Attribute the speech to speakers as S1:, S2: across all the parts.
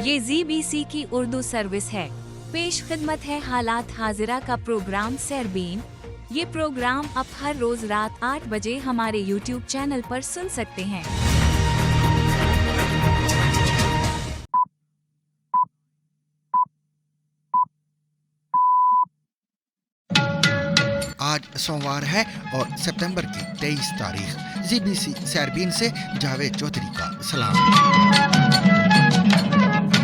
S1: ये ZBC की Urdu service है। पेश खिदमत है हालात हाजिरा का प्रोग्राम सरबीन। ये प्रोग्राम आप हर रोज रात 8 बजे हमारे YouTube चैनल पर सुन सकते हैं।
S2: आज सोमवार है और सितंबर की 23 तारीख। ZBC सरबीन से जावेद चौधरी का सलाम।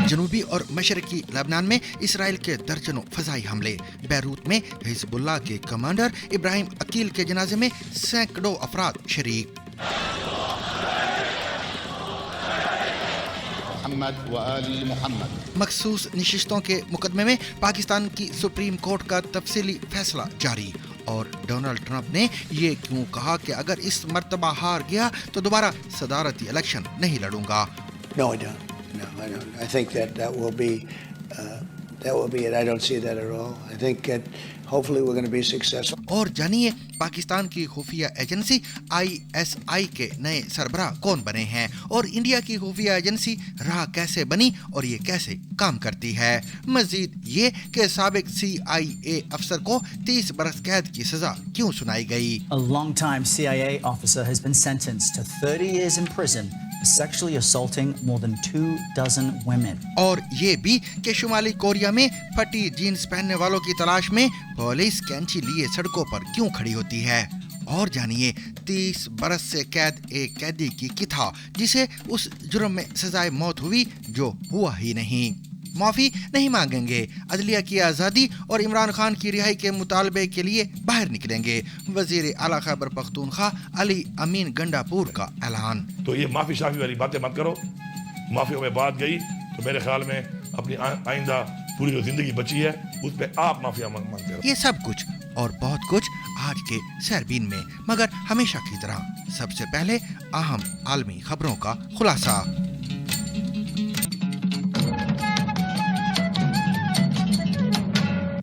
S2: जनूबी और मशरकी लेबनान में इसराइल के दर्जनों फजाई हमले। बैरूत में हिजबुल्लाह के कमांडर इब्राहिम अकील के जनाजे में सैकड़ों अफराद शरीक। मखसूस निशिस्तों के मुकदमे में पाकिस्तान की सुप्रीम कोर्ट का तफसीली फैसला जारी। और डोनाल्ड ट्रंप ने ये क्यों कहा कि अगर इस मर्तबा हार गया तो दोबारा सदारती इलेक्शन नहीं लड़ूंगा।
S3: No, I don't. No, I don't. I think that will be it. I don't see that at all. I think that hopefully we're going to be successful.
S2: और जानिए पाकिस्तान की खुफिया एजेंसी ISI के नए सरबराह कौन बने हैं और इंडिया की खुफिया एजेंसी राह कैसे बनी और ये कैसे काम करती है। मजीद ये कि साबिक CIA अफसर को 30 बरस कैद की सजा क्यों सुनाई गई।
S4: A long-time CIA officer has been sentenced to 30 years in prison for sexually assaulting more than 24 women.
S2: और ये भी कि शुमाली कोरिया में फटी जीन्स पहनने वालों की तलाश में पुलिस कैंची लिए सड़कों पर क्यों खड़ी होती है। और जानिए 30 बरस से कैद एक कैदी की था जिसे उस जुर्म में सजाए मौत हुई जो हुआ ही नहीं। माफी नहीं मांगेंगे, अदलिया की आज़ादी और इमरान खान की रिहाई के मुतालबे के लिए बाहर निकलेंगे। वजीर आला खैबर पख्तूनख्वा अली अमीन गंडापुर का ऐलान।
S5: तो ये माफी शाफी वाली बातें मत करो। माफी में बात गई तो मेरे ख्याल में अपनी आइंदा पूरी जो जिंदगी बची है उस पे आप माफिया मांगते हो।
S2: ये सब कुछ और बहुत कुछ आज के सरबीन में, मगर हमेशा की तरह सबसे पहले अहम आलमी खबरों का खुलासा।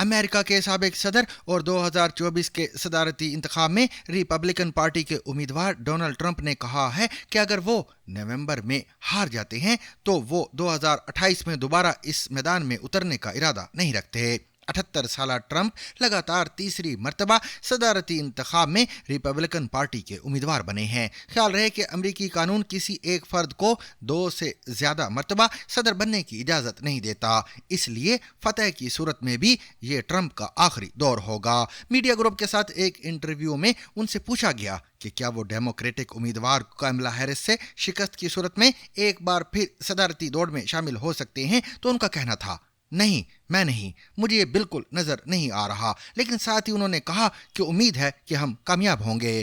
S2: अमेरिका के साबिक सदर और 2024 के सदारती इंतखाब में रिपब्लिकन पार्टी के उम्मीदवार डोनाल्ड ट्रंप ने कहा है कि अगर वो नवंबर में हार जाते हैं तो वो 2028 में दोबारा इस मैदान में उतरने का इरादा नहीं रखते। 78 साला ट्रंप लगातार तीसरी मर्तबा सदारती इंतखाब में रिपब्लिकन पार्टी के उम्मीदवार बने हैं। ख्याल रहे कि अमरीकी कानून किसी एक फर्द को 2 से ज्यादा मर्तबा सदर बनने की इजाजत नहीं देता, इसलिए फतह की सूरत में भी ये ट्रंप का आखिरी दौर होगा। मीडिया ग्रुप के साथ एक इंटरव्यू में उनसे पूछा गया कि क्या वो डेमोक्रेटिक उम्मीदवार कमला हैरिस से शिकस्त की सूरत में एक बार फिर सदारती दौड़ में शामिल हो सकते हैं, तो उनका कहना था नहीं, मैं नहीं, मुझे ये बिल्कुल नजर नहीं आ रहा। लेकिन साथ ही उन्होंने कहा कि उम्मीद है कि हम कामयाब होंगे।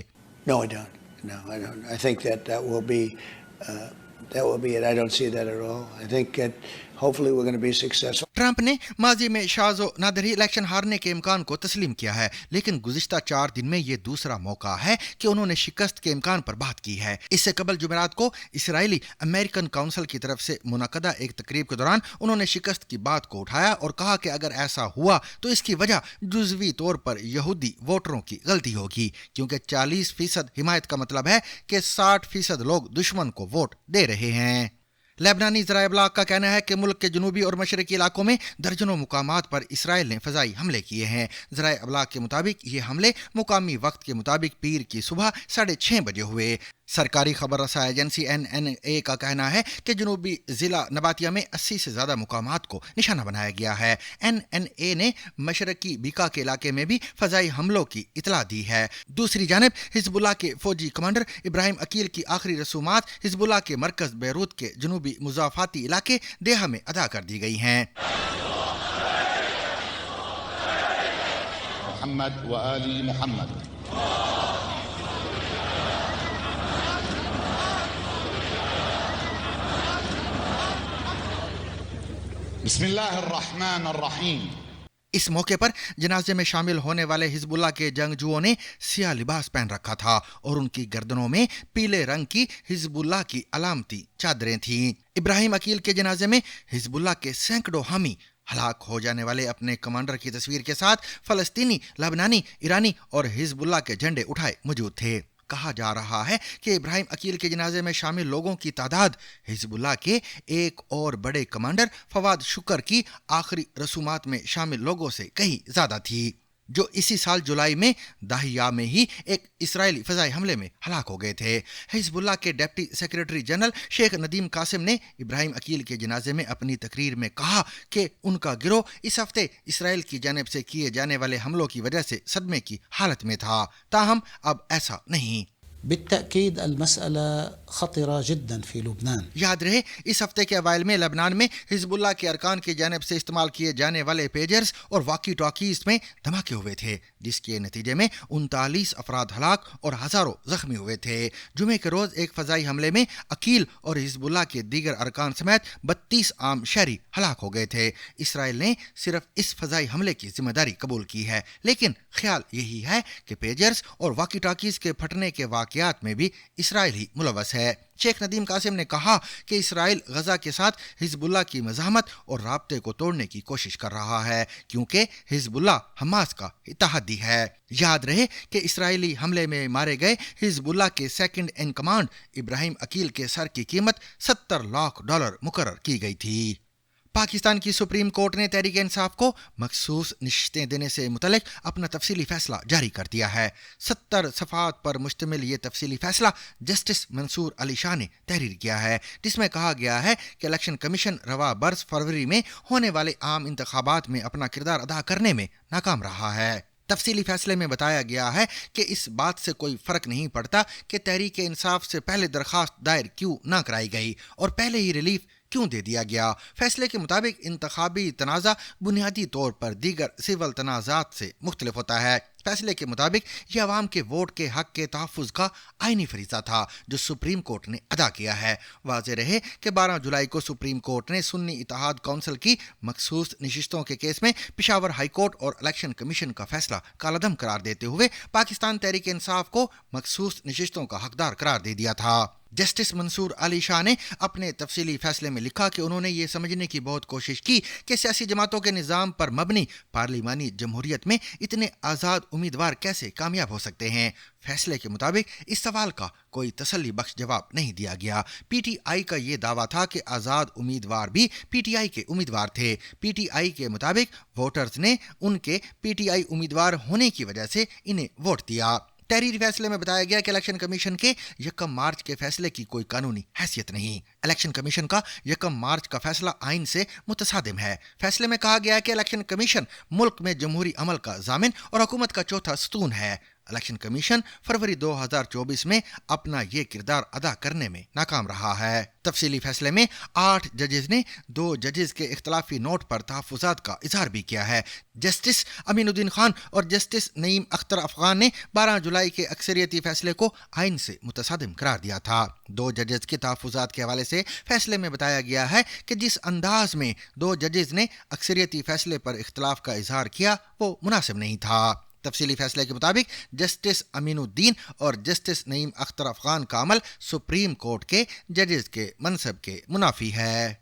S3: No, I don't. No, I don't. I think that will be it. I don't see that at all. I think that hopefully we're going to be successful.
S2: Trump ने माजी में शाज़ो नादरी इलेक्शन हारने के इम्कान को तस्लीम किया है, लेकिन गुज़िश्ता 4 दिन में ये दूसरा मौका है कि उन्होंने शिकस्त के इम्कान पर बात की है। इससे कबल जुमेरात को इसराइली अमेरिकन काउंसिल की तरफ से मुनक़दा एक तकरीब के दौरान उन्होंने शिकस्त की बात को उठाया और कहा कि अगर ऐसा हुआ तो इसकी वजह जुज़वी तौर पर यहूदी वोटरों की गलती होगी, क्योंकि 40% हिमायत का मतलब है कि 60% लोग दुश्मन को वोट दे रहे हैं। लेबनानी ज़राए इब्लाग का कहना है कि मुल्क के जनूबी और मशरकी इलाकों में दर्जनों मुकामात पर इसराइल ने फ़ज़ाई हमले किए हैं। ज़राए इब्लाग के मुताबिक ये हमले मुकामी वक्त के मुताबिक पीर की सुबह 6:30 बजे हुए। सरकारी खबर रसा एजेंसी NNA का कहना है कि जनूबी ज़िला नबातिया में 80 से ज़्यादा मुकामात को निशाना बनाया गया है। NNA ने मशरकी बिका के इलाके में भी फ़ज़ाई हमलों की इतला दी है। दूसरी जानिब हिजबुल्लाह के फ़ौजी कमांडर इब्राहिम अकील की आखिरी रसूमात हिजबुल्लाह के मरकज़ बैरूत के जनूबी मुज़ाफ़ाती इलाके देहा में अदा कर दी गई हैं।
S6: मोहम्मद व आली मोहम्मद। बिस्मिल्लाहिर्रहमानिर्रहीम।
S2: इस मौके पर जनाजे में शामिल होने वाले हिजबुल्लाह के जंगजुओं ने सियाह लिबास पहन रखा था और उनकी गर्दनों में पीले रंग की हिजबुल्लाह की अलामती चादरें थीं। इब्राहिम अकील के जनाजे में हिजबुल्लाह के सैकड़ों हामी हलाक हो जाने वाले अपने कमांडर की तस्वीर के साथ फलस्तीनी, लबनानी, ईरानी और हिजबुल्लाह के झंडे उठाए मौजूद थे। کہا جا رہا ہے کہ ابراہیم عقیل کے جنازے میں شامل لوگوں کی تعداد حزب اللہ کے ایک اور بڑے کمانڈر فواد شکر کی آخری رسومات میں شامل لوگوں سے کہیں زیادہ تھی، جو اسی سال جولائی میں داہیہ میں ہی ایک اسرائیلی فضائی حملے میں ہلاک ہو گئے تھے۔ حزب اللہ کے ڈپٹی سیکریٹری جنرل شیخ ندیم قاسم نے ابراہیم عقیل کے جنازے میں اپنی تقریر میں کہا کہ ان کا گروہ اس ہفتے اسرائیل کی جانب سے کیے جانے والے حملوں کی وجہ سے صدمے کی حالت میں تھا، تاہم اب ایسا نہیں۔
S6: بالتأكيد المسألة خطرة جدا في لبنان.
S2: یاد رہے اس ہفتے کے اوائل میں لبنان میں حزب اللہ کے ارکان کی جانب سے استعمال کیے جانے والے پیجرز اور واکی ٹاکیز میں دھماکے ہوئے تھے، جس کے نتیجے میں 39 افراد ہلاک اور ہزاروں زخمی ہوئے تھے۔ جمعے کے روز ایک فضائی حملے میں عقیل اور حزب اللہ کے دیگر ارکان سمیت 32 عام شہری ہلاک ہو گئے تھے۔ اسرائیل نے صرف اس فضائی حملے کی ذمہ داری قبول کی ہے، لیکن خیال یہی ہے کہ پیجرز اور واکی ٹاکیز کے پھٹنے کے واقعات میں بھی اسرائیل ہی ملوث ہے۔ شیخ ندیم قاسم نے کہا کہ اسرائیل غزہ کے ساتھ حزب اللہ کی مزاحمت اور رابطے کو توڑنے کی کوشش کر رہا ہے، کیونکہ حزب اللہ حماس کا اتحادی ہے۔ یاد رہے کہ اسرائیلی حملے میں مارے گئے حزب اللہ کے سیکنڈ ان کمانڈ ابراہیم عقیل کے سر کی قیمت $70 لاکھ مقرر کی گئی تھی۔ پاکستان کی سپریم کورٹ نے تحریک انصاف کو مخصوص نشستیں دینے سے متعلق اپنا تفصیلی فیصلہ جاری کر دیا ہے۔ 70 صفحات پر مشتمل یہ تفصیلی فیصلہ جسٹس منصور علی شاہ نے تحریر کیا ہے، جس میں کہا گیا ہے کہ الیکشن کمیشن رواں برس فروری میں ہونے والے عام انتخابات میں اپنا کردار ادا کرنے میں ناکام رہا ہے۔ تفصیلی فیصلے میں بتایا گیا ہے کہ اس بات سے کوئی فرق نہیں پڑتا کہ تحریک انصاف سے پہلے درخواست دائر کیوں نہ کرائی گئی اور پہلے ہی ریلیف کیوں دے دیا گیا۔ فیصلے کے مطابق انتخابی تنازع بنیادی طور پر دیگر سول تنازعات سے مختلف ہوتا ہے۔ فیصلے کے مطابق یہ عوام کے ووٹ کے حق کے تحفظ کا آئینی فریضہ تھا جو سپریم کورٹ نے ادا کیا ہے۔ واضح رہے کہ 12 جولائی کو سپریم کورٹ نے سنی اتحاد کونسل کی مخصوص نشستوں کے کیس میں پشاور ہائی کورٹ اور الیکشن کمیشن کا فیصلہ کالعدم قرار دیتے ہوئے پاکستان تحریک انصاف کو مخصوص نشستوں کا حقدار قرار دے دیا تھا۔ جسٹس منصور علی شاہ نے اپنے تفصیلی فیصلے میں لکھا کہ انہوں نے یہ سمجھنے کی بہت کوشش کی کہ سیاسی جماعتوں کے نظام پر مبنی پارلیمانی جمہوریت میں اتنے آزاد امیدوار کیسے کامیاب ہو سکتے ہیں۔ فیصلے کے مطابق اس سوال کا کوئی تسلی بخش جواب نہیں دیا گیا۔ پی ٹی آئی کا یہ دعویٰ تھا کہ آزاد امیدوار بھی پی ٹی آئی کے امیدوار تھے۔ پی ٹی آئی کے مطابق ووٹرز نے ان کے پی ٹی آئی امیدوار ہونے کی وجہ سے انہیں ووٹ دیا۔ تحریری فیصلے میں بتایا گیا کہ الیکشن کمیشن کے 1 مارچ کے فیصلے کی کوئی قانونی حیثیت نہیں۔ الیکشن کمیشن کا 1 مارچ کا فیصلہ آئین سے متصادم ہے۔ فیصلے میں کہا گیا کہ الیکشن کمیشن ملک میں جمہوری عمل کا ضامن اور حکومت کا چوتھا ستون ہے۔ الیکشن کمیشن فروری 2024 میں اپنا یہ کردار ادا کرنے میں ناکام رہا ہے۔ تفصیلی فیصلے میں 8 ججز نے 2 ججز کے اختلافی نوٹ پر تحفظات کا اظہار بھی کیا ہے۔ جسٹس امین الدین خان اور جسٹس نعیم اختر افغان نے 12 جولائی کے اکثریتی فیصلے کو آئین سے متصادم قرار دیا تھا۔ 2 ججز کے تحفظات کے حوالے سے فیصلے میں بتایا گیا ہے کہ جس انداز میں 2 ججز نے اکثریتی فیصلے پر اختلاف کا اظہار کیا وہ مناسب نہیں تھا۔ تفصیلی فیصلے کے مطابق جسٹس امین الدین اور جسٹس نعیم اختر افغان کا عمل سپریم کورٹ کے ججز کے منصب کے منافی ہے۔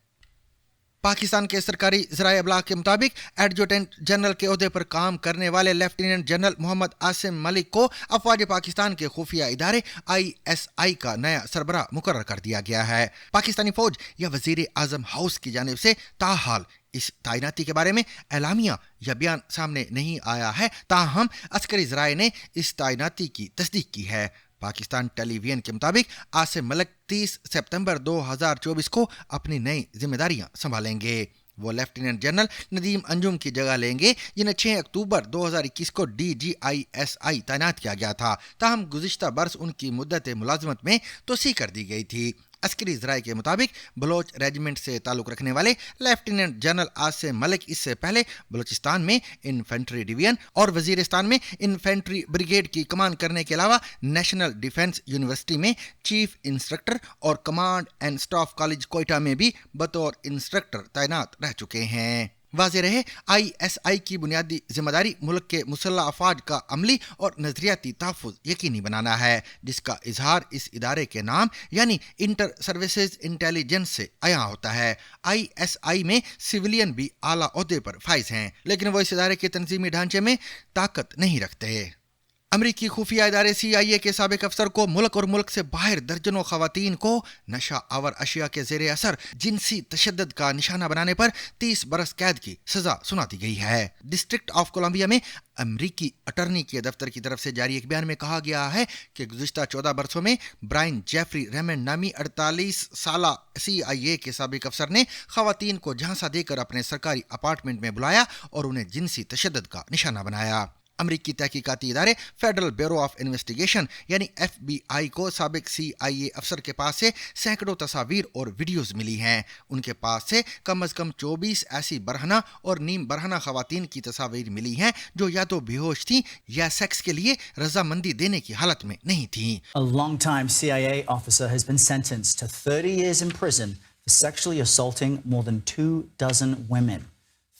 S2: پاکستان کے سرکاری ذرائع ابلاغ کے مطابق ایڈجوٹنٹ جنرل کے عہدے پر کام کرنے والے لیفٹیننٹ جنرل محمد عاصم ملک کو افواج پاکستان کے خفیہ ادارے ISI کا نیا سربراہ مقرر کر دیا گیا ہے۔ پاکستانی فوج یا وزیر اعظم ہاؤس کی جانب سے تاحال اس تعیناتی کے بارے میں اعلامیہ یا بیان سامنے نہیں آیا ہے، تاہم عسکری ذرائع نے اس تعیناتی کی تصدیق کی ہے۔ پاکستان ٹیلی ویژن کے مطابق عاصم ملک 30 سپتمبر 2024 کو اپنی نئی ذمہ داریاں سنبھالیں گے۔ وہ لیفٹیننٹ جنرل ندیم انجم کی جگہ لیں گے جنہیں 6 اکتوبر 2021 کو DGISI تعینات کیا گیا تھا، تاہم گزشتہ برس ان کی مدت ملازمت میں توسیع کر دی گئی تھی۔ عسکری ذرائع کے مطابق بلوچ ریجمنٹ سے تعلق رکھنے والے لیفٹیننٹ جنرل عاصم ملک اس سے پہلے بلوچستان میں انفینٹری ڈویژن اور وزیرستان میں انفینٹری بریگیڈ کی کمان کرنے کے علاوہ نیشنل ڈیفنس یونیورسٹی میں چیف انسٹرکٹر اور command and staff college Quetta میں بھی بطور انسٹرکٹر تعینات رہ چکے ہیں۔ واضح رہے ISI کی بنیادی ذمہ داری ملک کے مسلح افواج کا عملی اور نظریاتی تحفظ یقینی بنانا ہے، جس کا اظہار اس ادارے کے نام یعنی انٹر سروسز انٹیلیجنس سے عیاں ہوتا ہے۔ ISI میں سویلین بھی اعلیٰ عہدے پر فائز ہیں، لیکن وہ اس ادارے کے تنظیمی ڈھانچے میں طاقت نہیں رکھتے۔ अमरीकी खुफिया इदारे CIA के साबिक अफसर को मुल्क और मुल्क से बाहर दर्जनों खवातीन को नशा आवर अशिया के जेर असर जिनसी तशद्दुद का निशाना बनाने पर 30 बरस कैद की सजा सुना दी गई है। डिस्ट्रिक्ट ऑफ कोलंबिया में अमरीकी अटर्नी के दफ्तर की तरफ से जारी एक बयान में कहा गया है कि गुज़िश्ता 14 बरसों में ब्रायन जेफरी रेमंड नामी 48 साला CIA के साबिक अफसर ने खवातीन को झांसा देकर अपने सरकारी अपार्टमेंट में बुलाया और उन्हें जिनसी तशद्दुद का निशाना बनाया। अमरीकी तहकीकाती इदारे फेडरल ब्यूरो ऑफ इन्वेस्टिगेशन यानी FBI को साबिक CIA अफसर के पास से सैकड़ों तस्वीर और वीडियोस मिली हैं। उनके पास से कम से कम 24 ऐसी बरहना और नीम बरहना खवातीन की तस्वीर मिली हैं जो या तो बेहोश थीं या सेक्स के लिए रजामंदी देने की हालत में नहीं थीं।
S4: A long-time CIA officer has been sentenced to 30 years in prison for sexually assaulting more than 24 women.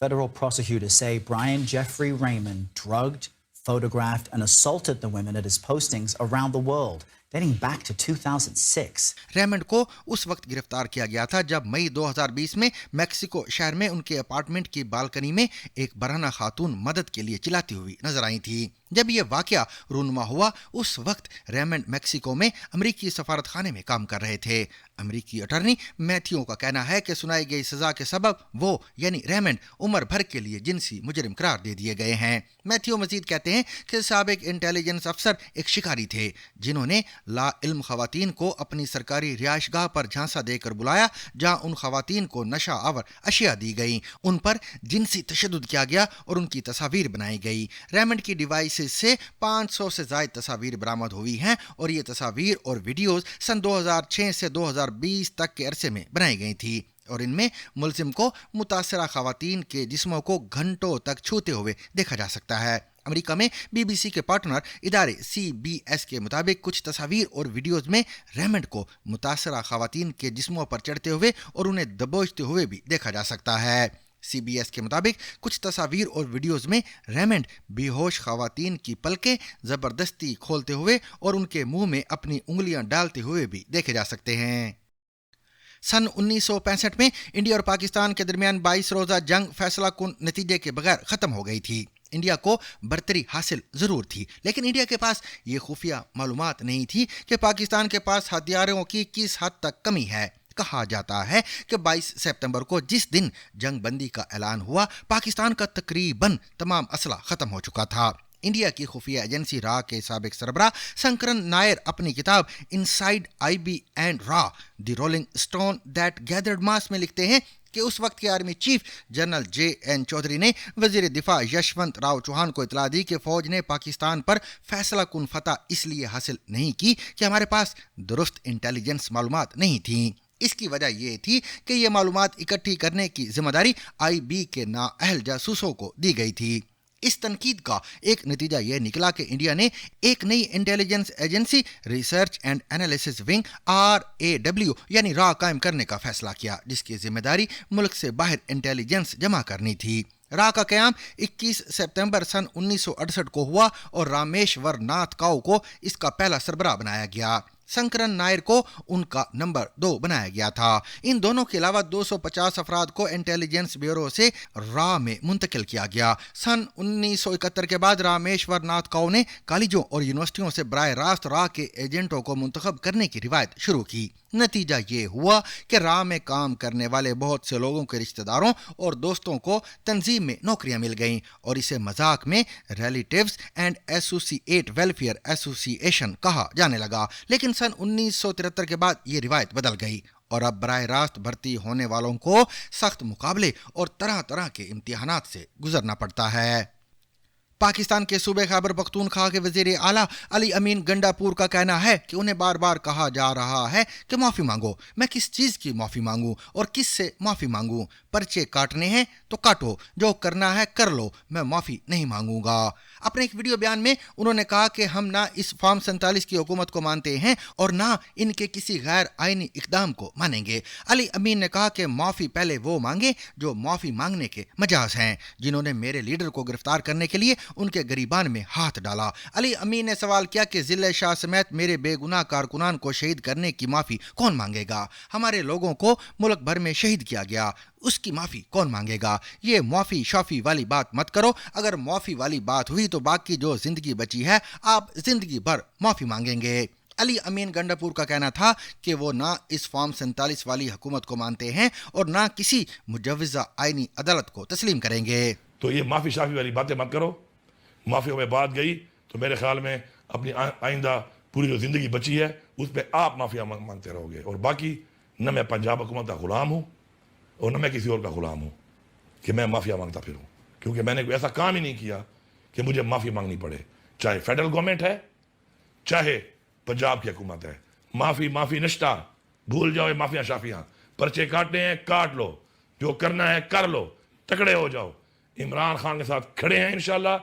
S4: Federal prosecutors say Brian Jeffrey Raymond drugged, photographed, and assaulted the women at his postings around the world, dating back to 2006.
S2: Raymond को उस वक्त गिरफ्तार किया गया था जब मई 2020 में Mexico शहर में उनके अपार्टमेंट की बालकनी में एक बरहना खातून मदद के लिए चिल्लाती हुई नजर आई थी। जब यह वाकया रूनुमा हुआ उस वक्त रेमंड मेक्सिको में अमरीकी सफारत खाने में काम कर रहे थे। अमरीकी अटर्नी मैथ्यू का कहना है कि सुनाई गई सजा के सबब वो यानी रेमंड उम्र भर के लिए जिनसी मुजरिम करार दे दिए गए हैं। मैथ्यू मजीद कहते हैं कि साबिक इंटेलिजेंस अफसर एक शिकारी थे जिन्होंने ला इल्म खवातीन को अपनी सरकारी रिहाइशगाह पर झांसा देकर बुलाया जहां उन खवातीन को नशा आवर अशिया दी गई, उन पर जिनसी तशद्दुद किया गया और उनकी तस्वीर बनाई गई। रेमंड की डिवाइस से 500 से ज्यादा तस्वीर बरामद हुई हैं और ये तस्वीर और वीडियोस सन 2006 से 2020 तक के अरसे में बनाई गई थी और इनमें मुलजिम को मुतासरा खवातीन के जिस्मों को घंटों तक छूते हुए देखा जा सकता है। अमेरिका में BBC के पार्टनर इदारे CBS के मुताबिक कुछ तस्वीर और वीडियोस में रेमंड को मुतासरा खवातीन के जिस्मों पर चढ़ते हुए और उन्हें दबोचते हुए भी देखा जा सकता है। CBS के मुताबिक कुछ तस्वीर और वीडियोस में रेमंड बेहोश खवातीन की पलकें जबरदस्ती खोलते हुए और उनके मुंह में अपनी उंगलियां डालते हुए भी देखे जा सकते हैं। सन 1965 में इंडिया और पाकिस्तान के दरमियान 22 रोजा जंग फैसला कुन नतीजे के बगैर खत्म हो गई थी। इंडिया को बर्तरी हासिल जरूर थी लेकिन इंडिया के पास ये खुफिया मालूमात नहीं थी कि पाकिस्तान के पास हथियारों की किस हद तक कमी है। कहा जाता है कि 22 सितंबर को जिस दिन जंग बंदी का ऐलान हुआ पाकिस्तान का तकरीबन तमाम असला खत्म हो चुका था। इंडिया की खुफिया एजेंसी रा के साबिक सरबराह शंकरन नायर अपनी किताब इनसाइड IB एंड रा the rolling stone that gathered moss में लिखते हैं कि उस वक्त के army chief general JN Chaudhuri ने वजीर दिफा यशवंत राव चौहान को इतला दी कि फौज ने पाकिस्तान पर फैसला कुन फतह इसलिए हासिल नहीं की कि हमारे पास दुरुस्त इंटेलिजेंस मालूमात नहीं थी। इसकी वजह यह थी कि यह मालूमात इकट्ठी करने की जिम्मेदारी IB के नाअहल जासूसों को दी गई थी। इस तनकीद का एक नतीजा यह निकला कि इंडिया ने एक नई intelligence agency research and analysis wing RAW यानी रा कायम करने का फैसला किया जिसकी जिम्मेदारी मुल्क से बाहर इंटेलिजेंस जमा करनी थी। रा का क़याम 21 सितंबर सन 1968 को हुआ और रामेश्वर नाथ काउ को इसका पहला सरबराह बनाया गया। शंकरन नायर को उनका नंबर 2 बनाया गया था। इन दोनों के अलावा 250 अफराद को इंटेलिजेंस ब्यूरो से रा में मुंतकिल किया गया। सन 1971 के बाद रामेश्वर नाथ काउ ने कॉलेजों और यूनिवर्सिटियों से बराह रास्त रा के एजेंटों को मुंतखब करने की रिवायत शुरू की। नतीजा ये हुआ कि रा में काम करने वाले बहुत से लोगों के रिश्तेदारों और दोस्तों को तंजीम में नौकरियां मिल गईं और इसे मजाक में relatives and associate welfare association कहा जाने लगा। लेकिन सन 1973 के बाद ये रिवायत बदल गई और अब बराह रास्त भर्ती होने वालों को सख्त मुकाबले और तरह तरह के इम्तिहानात से गुजरना पड़ता है। पाकिस्तान के सूबे खैबर पख्तूनख्वा के वजीर आला अली अमीन गंडापुर का कहना है कि उन्हें बार बार कहा जा रहा है कि माफ़ी मांगो। मैं किस चीज़ की माफ़ी मांगूं और किस से माफ़ी मांगूं? पर्चे काटने हैं तो काटो, जो करना है कर लो, मैं माफ़ी नहीं मांगूंगा। अपने एक वीडियो बयान में उन्होंने कहा कि हम ना इस फॉर्म 47 की हुकूमत को मानते हैं और ना इनके किसी गैर आइनी इकदाम को मानेंगे। अली अमीन ने कहा कि माफ़ी पहले वो मांगे जो माफ़ी मांगने के मजाज हैं, जिन्होंने मेरे लीडर को गिरफ्तार करने के लिए उनके गिरीबान में हाथ डाला। अली अमीन ने सवाल किया कि जिले शाह समेत मेरे बेगुनाह कारकुनान को शहीद करने की माफ़ी कौन मांगेगा? हमारे लोगों को मुल्क भर में शहीद किया गया, उसकी माफी कौन मांगेगा? ये माफी शॉफी वाली बात मत करो। अगर माफी वाली बात हुई तो बाकी जो जिंदगी बची है आप जिंदगी भर माफी मांगेंगे। अली अमीन गंडापुर का कहना था कि वो ना इस फॉर्म 47 वाली हुकूमत को मानते हैं और ना किसी मुजव्वज़ा आईनी अदालत को तस्लीम करेंगे।
S5: तो ये माफ़ी शाफी वाली बातें मत करो। माफ़ियों में बात गई तो मेरे ख्याल में अपनी आइंदा पूरी जो ज़िंदगी बची है उस पर आप माफ़िया मांगते रहोगे, और बाकी न मैं पंजाब हुकूमत का ग़ुलाम हूँ और न मैं किसी और का ग़ुलाम हूँ कि मैं माफ़िया मांगता फिरूँ, क्योंकि मैंने कोई ऐसा काम ही नहीं किया कि मुझे माफ़ी मांगनी पड़े, चाहे फेडरल गवर्नमेंट है चाहे पंजाब की हुकूमत है। माफ़ी माफ़ी नश्ता, भूल जाओ ये माफ़िया शाफियाँ। पर्चे काटने हैं काट लो, जो करना है कर लो, तकड़े हो जाओ। इमरान खान के साथ खड़े हैं, इंशाल्लाह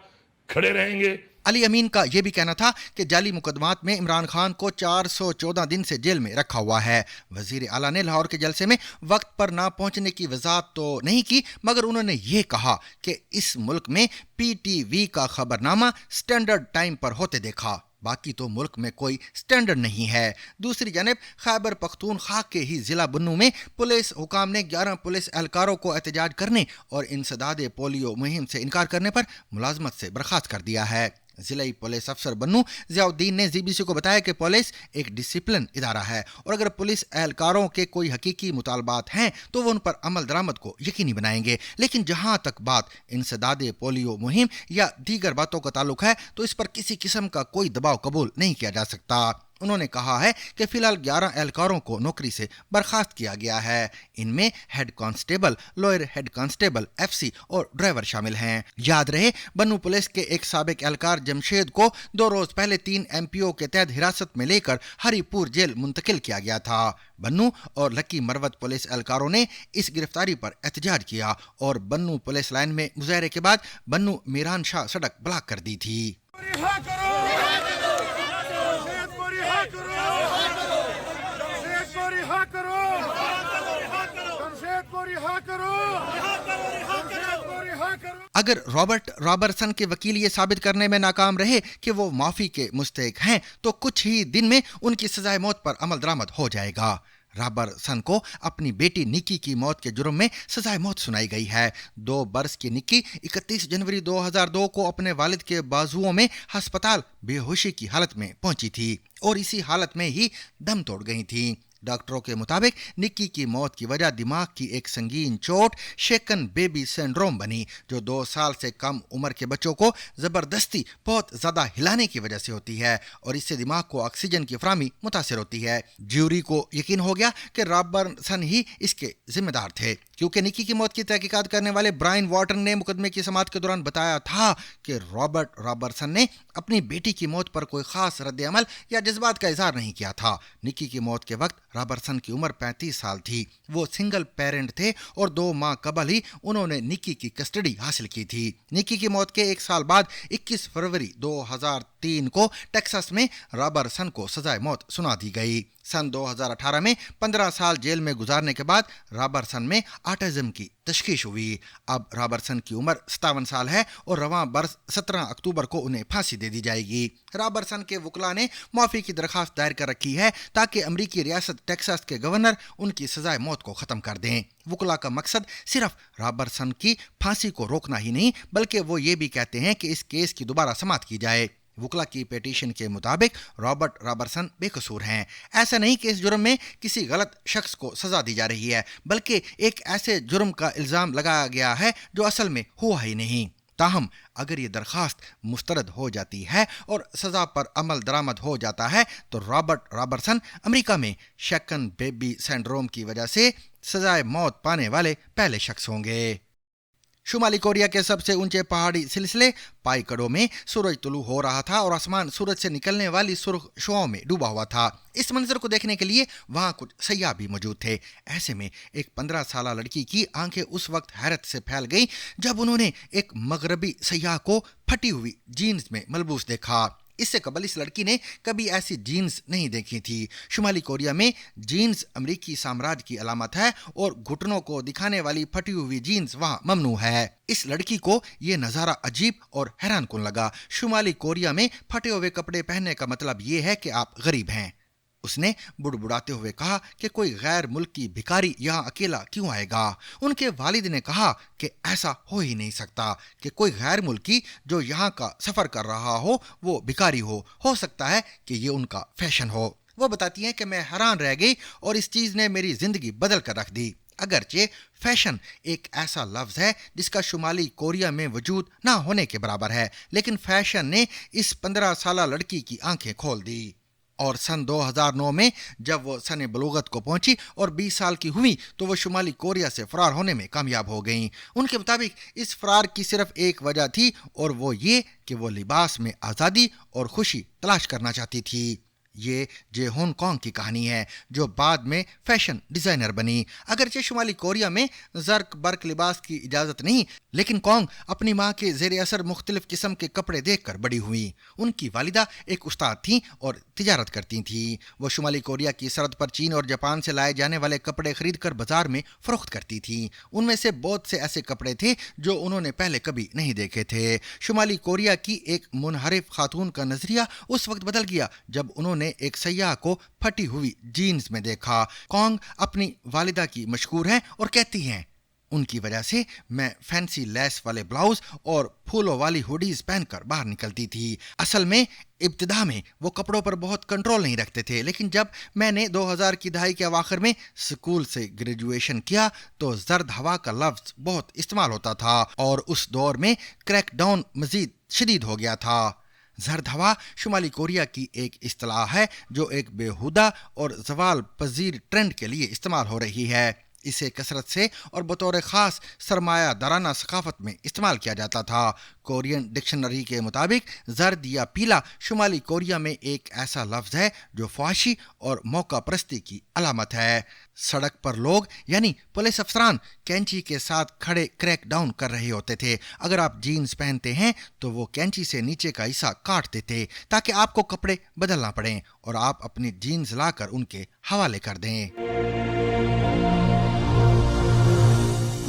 S5: खड़े रहेंगे।
S2: अली अमीन का यह भी कहना था कि जाली मुकदमात में इमरान खान को 414 दिन से जेल में रखा हुआ है। वजीर आला ने लाहौर के जलसे में वक्त पर ना पहुंचने की वजाहत तो नहीं की, मगर उन्होंने ये कहा कि इस मुल्क में PTV का खबरनामा स्टैंडर्ड टाइम पर होते देखा, बाकी तो मुल्क में कोई स्टैंडर्ड नहीं है। दूसरी जानब खैबर पख्तूनख्वा के ही जिला बन्नू में पुलिस हुकाम ने 11 पुलिस एहलकारों को एहतजाज करने और इंसदाद पोलियो मुहिम से इनकार करने पर मुलाजमत से बर्खास्त कर दिया है। जिलाई पुलिस अफसर बन्नू ज़ियाउद्दीन ने ZBC को बताया कि पुलिस एक डिसिप्लिन इदारा है और अगर पुलिस एहलकारों के कोई हकीकी मुतालबात हैं तो वो उन पर अमल दरामद को यकीनी बनाएंगे, लेकिन जहां तक बात इंसदाद पोलियो मुहिम या दीगर बातों का ताल्लुक है तो इस पर किसी किस्म का कोई दबाव कबूल नहीं किया जा सकता। उन्होंने कहा है कि फिलहाल 11 एहलकारों को नौकरी से बर्खास्त किया गया है। इनमें head constable, lower head constable, FC और ड्राइवर शामिल हैं। याद रहे बन्नू पुलिस के एक साबिक एहलकार जमशेद को 2 रोज पहले 3 MPO के तहत हिरासत में लेकर हरीपुर जेल मुंतकिल किया गया था। बन्नू और लकी मरवत पुलिस एहलकारों ने इस गिरफ्तारी पर एहतजाज किया और बन्नू पुलिस लाइन में मुजाहरे के बाद बन्नू मीरान शाह सड़क ब्लॉक कर दी थी। अगर रॉबर्टसन के वकील ये साबित करने में नाकाम रहे कि वो माफी के मुस्तहिक हैं तो कुछ ही दिन में उनकी सजाए मौत पर अमल दरामद हो जाएगा। रॉबर्टसन को अपनी बेटी निक्की की मौत के जुर्म में सजाए मौत सुनाई गई है। 2 बरस की निक्की 31 जनवरी 2002 को अपने वालिद के बाजुओं में अस्पताल बेहोशी की हालत में पहुंची थी और इसी हालत में ही दम तोड़ गई थी। डॉक्टरों के मुताबिक निक्की की मौत की वजह दिमाग की एक संगीन चोट शेकन बेबी सिंड्रोम बनी, जो 2 साल से कम उम्र के बच्चों को जबरदस्ती बहुत ज्यादा हिलाने की वजह से होती है और इससे दिमाग को ऑक्सीजन की फराहमी मुतासिर होती है। ज्यूरी को यकीन हो गया कि रॉबर्टसन ही इसके जिम्मेदार थे, क्योंकि निक्की की मौत की तहकीकात करने वाले ब्रायन वाटन ने मुकदमे की समाअत के दौरान बताया था कि रॉबर्टसन ने अपनी बेटी की मौत पर कोई खास रद्द अमल या जज्बात का इजहार नहीं किया था। निक्की की मौत के वक्त रॉबर्टसन की उम्र 35 साल थी। वो सिंगल पेरेंट थे और 2 माह कबल ही उन्होंने निक्की की कस्टडी हासिल की थी। निक्की की मौत के 1 साल बाद 21 फरवरी 2003 को टेक्सास में रॉबर्टसन को सजाए मौत सुना दी गई। सन 2018 में 15 साल जेल में गुजारने के बाद रॉबर्टसन में ऑटिज्म की तशखीश हुई। अब रॉबर्टसन की उम्र 57 साल है और रवां बरस 17 अक्टूबर को उन्हें फांसी दे दी जाएगी। रॉबर्टसन के वकला ने माफी की दरखास्त दायर कर रखी है ताकि अमरीकी रियासत टेक्सास के गवर्नर उनकी सजाए मौत को खत्म कर दें। वकला का मकसद सिर्फ रॉबर्टसन की फांसी को रोकना ही नहीं, बल्कि वो ये भी कहते हैं कि इस केस की दोबारा समाअत की जाए। वकला की पिटीशन के मुताबिक रॉबर्टसन बेकसूर हैं। ऐसा नहीं कि इस जुर्म में किसी गलत शख्स को सजा दी जा रही है, बल्कि एक ऐसे जुर्म का इल्जाम लगाया गया है जो असल में हुआ ही नहीं। ताहम अगर ये दरखास्त मुस्तरद हो जाती है और सजा पर अमल दरामद हो जाता है तो रॉबर्टसन अमेरिका में शेकन बेबी सिंड्रोम की वजह से सजाए मौत पाने वाले पहले शख्स होंगे। शुमाली कोरिया के सबसे ऊंचे पहाड़ी सिलसिले पाईकड़ो में सूरज तुलू हो रहा था और आसमान सूरज से निकलने वाली सुर्ख शुआओं में डूबा हुआ था। इस मंजर को देखने के लिए वहां कुछ सयाह भी मौजूद थे। ऐसे में एक 15 साल लड़की की आंखें उस वक्त हैरत से फैल गई जब उन्होंने एक मगरबी सयाह को फटी हुई जीन्स में मलबूस देखा। इससे कबल इस लड़की ने कभी ऐसी जीन्स नहीं देखी थी। शुमाली कोरिया में जीन्स अमेरिकी साम्राज्य की अलामत है और घुटनों को दिखाने वाली फटी हुई जीन्स वहां ममनू है। इस लड़की को यह नज़ारा अजीब और हैरानकुन लगा। शुमाली कोरिया में फटे हुए कपड़े पहनने का मतलब ये है कि आप गरीब हैं। اس نے بڑبڑاتے ہوئے کہا کہ کوئی غیر ملکی بھکاری یہاں اکیلا کیوں آئے گا؟ ان کے والد نے کہا کہ ایسا ہو ہی نہیں سکتا کہ کوئی غیر ملکی جو یہاں کا سفر کر رہا ہو وہ بھکاری ہو سکتا ہے کہ یہ ان کا فیشن ہو۔ وہ بتاتی ہیں کہ میں حیران رہ گئی اور اس چیز نے میری زندگی بدل کر رکھ دی۔ اگرچہ فیشن ایک ایسا لفظ ہے جس کا شمالی کوریا میں وجود نہ ہونے کے برابر ہے، لیکن فیشن نے اس 15 سالہ لڑکی کی آنکھیں کھول دی، اور سن 2009 میں جب وہ سن بلوغت کو پہنچی اور 20 سال کی ہوئی تو وہ شمالی کوریا سے فرار ہونے میں کامیاب ہو گئیں۔ ان کے مطابق اس فرار کی صرف ایک وجہ تھی اور وہ یہ کہ وہ لباس میں آزادی اور خوشی تلاش کرنا چاہتی تھی۔ یہ جے ہون کانگ کی کہانی ہے جو بعد میں فیشن ڈیزائنر بنی۔ اگرچہ شمالی کوریا میں زرق برق لباس کی اجازت نہیں، لیکن کانگ اپنی ماں کے زیر اثر مختلف قسم کے کپڑے دیکھ کر بڑی ہوئی۔ ان کی والدہ ایک استاد تھیں اور تجارت کرتی تھیں۔ وہ شمالی کوریا کی سرحد پر چین اور جاپان سے لائے جانے والے کپڑے خرید کر بازار میں فروخت کرتی تھیں۔ ان میں سے بہت سے ایسے کپڑے تھے جو انہوں نے پہلے کبھی نہیں دیکھے تھے۔ شمالی کوریا کی ایک منحرف خاتون کا نظریہ اس وقت بدل گیا جب انہوں نے ایک سیاح کو پھٹی ہوئی جینز میں دیکھا۔ کانگ اپنی والدہ کی مشکور ہیں اور کہتی ہیں ان کی وجہ سے میں فینسی لیس والے بلاؤز اور پھولوں والی ہوڈیز پہن کر باہر نکلتی تھی۔ اصل میں ابتدا میں وہ کپڑوں پر بہت کنٹرول نہیں رکھتے تھے، لیکن جب میں نے 2000 کی دہائی کے اواخر میں اسکول سے گریجویشن کیا تو زرد ہوا کا لفظ بہت استعمال ہوتا تھا اور اس دور میں کریک ڈاؤن مزید شدید ہو گیا تھا۔ زرد ہوا شمالی کوریا کی ایک اصطلاح ہے جو ایک بیہودہ اور زوال پذیر ٹرینڈ کے لیے استعمال ہو رہی ہے۔ اسے کثرت سے اور بطور خاص سرمایہ دارانہ ثقافت میں استعمال کیا جاتا تھا۔ کورین ڈکشنری کے مطابق زرد یا پیلا شمالی کوریا میں ایک ایسا لفظ ہے جو فحاشی اور موقع پرستی کی علامت ہے۔ سڑک پر لوگ یعنی پولیس افسران کینچی کے ساتھ کھڑے کریک ڈاؤن کر رہے ہوتے تھے۔ اگر آپ جینز پہنتے ہیں تو وہ کینچی سے نیچے کا حصہ کاٹتے تھے تاکہ آپ کو کپڑے بدلنا پڑیں اور آپ اپنی جینز لا کر ان کے حوالے کر دیں۔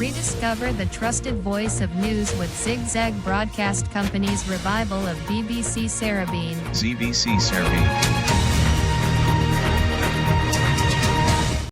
S7: Rediscover the trusted voice of news with Zigzag Broadcast Company's revival of BBC Sarabeen.
S8: ZBC Serbia.